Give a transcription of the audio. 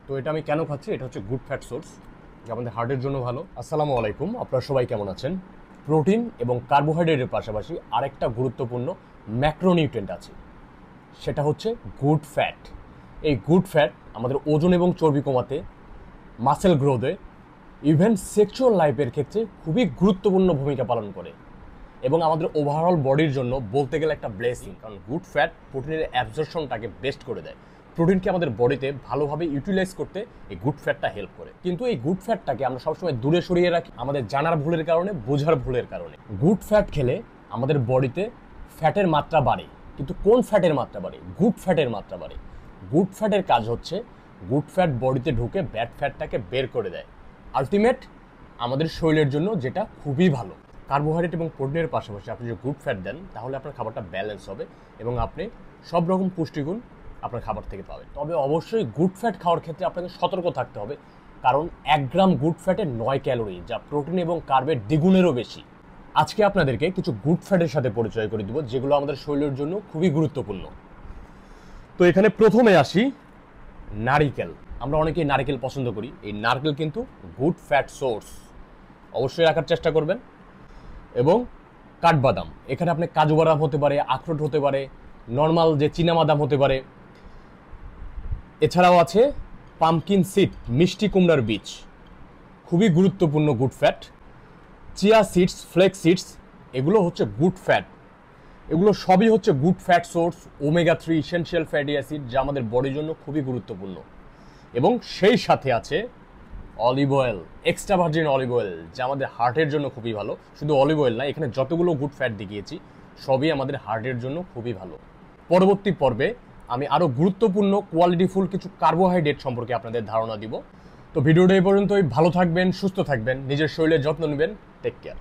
তো এটা আমি কেন খাচ্ছি, এটা হচ্ছে গুড ফ্যাট সোর্স, যা আমাদের হার্টের জন্য ভালো। আসসালামু আলাইকুম, আপনারা সবাই কেমন আছেন? প্রোটিন এবং কার্বোহাইড্রেটের পাশাপাশি আরেকটা গুরুত্বপূর্ণ ম্যাক্রোনিউট্রিয়েন্ট আছে, সেটা হচ্ছে গুড ফ্যাট। এই গুড ফ্যাট আমাদের ওজন এবং চর্বি কমাতে, মাসেল গ্রোথে, ইভেন সেক্সুয়াল লাইফের ক্ষেত্রে খুবই গুরুত্বপূর্ণ ভূমিকা পালন করে এবং আমাদের ওভারঅল বডির জন্য বলতে গেলে একটা ব্লেসিং। কারণ গুড ফ্যাট প্রোটিনের অ্যাবজর্পশনটাকে বেস্ট করে দেয়, প্রোটিনকে আমাদের বডিতে ভালোভাবে ইউটিলাইজ করতে এই গুড ফ্যাটটা হেল্প করে। কিন্তু এই গুড ফ্যাটটাকে আমরা সবসময় দূরে সরিয়ে রাখি আমাদের জানার ভুলের কারণে, বোঝার ভুলের কারণে। গুড ফ্যাট খেলে আমাদের বডিতে ফ্যাটের মাত্রা বাড়ে, কিন্তু কোন ফ্যাটের মাত্রা বাড়ে? গুড ফ্যাটের মাত্রা বাড়ে। গুড ফ্যাটের কাজ হচ্ছে গুড ফ্যাট বডিতে ঢুকে ব্যাড ফ্যাটটাকে বের করে দেয়, আলটিমেট আমাদের শরীরের জন্য যেটা খুবই ভালো। কার্বোহাইড্রেট এবং প্রোটিনের পাশাপাশি আপনি যদি গুড ফ্যাট দেন, তাহলে আপনার খাবারটা ব্যালেন্স হবে এবং আপনি সব রকম পুষ্টিগুণ আপনার খাবার থেকে পাবেন। তবে অবশ্যই গুড ফ্যাট খাওয়ার ক্ষেত্রে আপনাকে সতর্ক থাকতে হবে, কারণ 1 গ্রাম গুড ফ্যাটে 9 ক্যালোরি, যা প্রোটিন এবং কার্বের দ্বিগুণেরও বেশি। আজকে আপনাদেরকে কিছু গুড ফ্যাটের সাথে পরিচয় করে দিব, যেগুলো আমাদের শরীরের জন্য খুবই গুরুত্বপূর্ণ। তো এখানে প্রথমে আসি নারিকেল। আমরা অনেকেই নারকেল পছন্দ করি। এই নারকেল কিন্তু গুড ফ্যাট সোর্স, অবশ্যই রাখার চেষ্টা করবেন। এবং কাঠবাদাম, এখানে আপনি কাজু বাদাম হতে পারে, আখরোট হতে পারে, নর্মাল যে চীনাবাদাম হতে পারে। এছাড়াও আছে পামকিন সিড, মিষ্টি কুমড়ার বীজ, খুবই গুরুত্বপূর্ণ good fat. Chia seeds, flax seeds, এগুলো হচ্ছে গুড ফ্যাট। এগুলো সবই হচ্ছে good fat source, omega 3 essential fatty acid, যা আমাদের বডির জন্য খুবই গুরুত্বপূর্ণ। এবং সেই সাথে আছে olive oil, extra virgin olive oil, যা আমাদের হার্টের জন্য খুবই ভালো। শুধু অলিভ অয়েল না, এখানে যতগুলো গুড ফ্যাট দেখিয়েছি সবই আমাদের হার্টের জন্য খুবই ভালো। পরবর্তী পর্বে আমি আরও গুরুত্বপূর্ণ কোয়ালিটিফুল কিছু কার্বোহাইড্রেট সম্পর্কে আপনাদের ধারণা দিব। তো ভিডিওটা এই পর্যন্তই। ভালো থাকবেন, সুস্থ থাকবেন, নিজের শরীরের যত্ন নেবেন। Take care.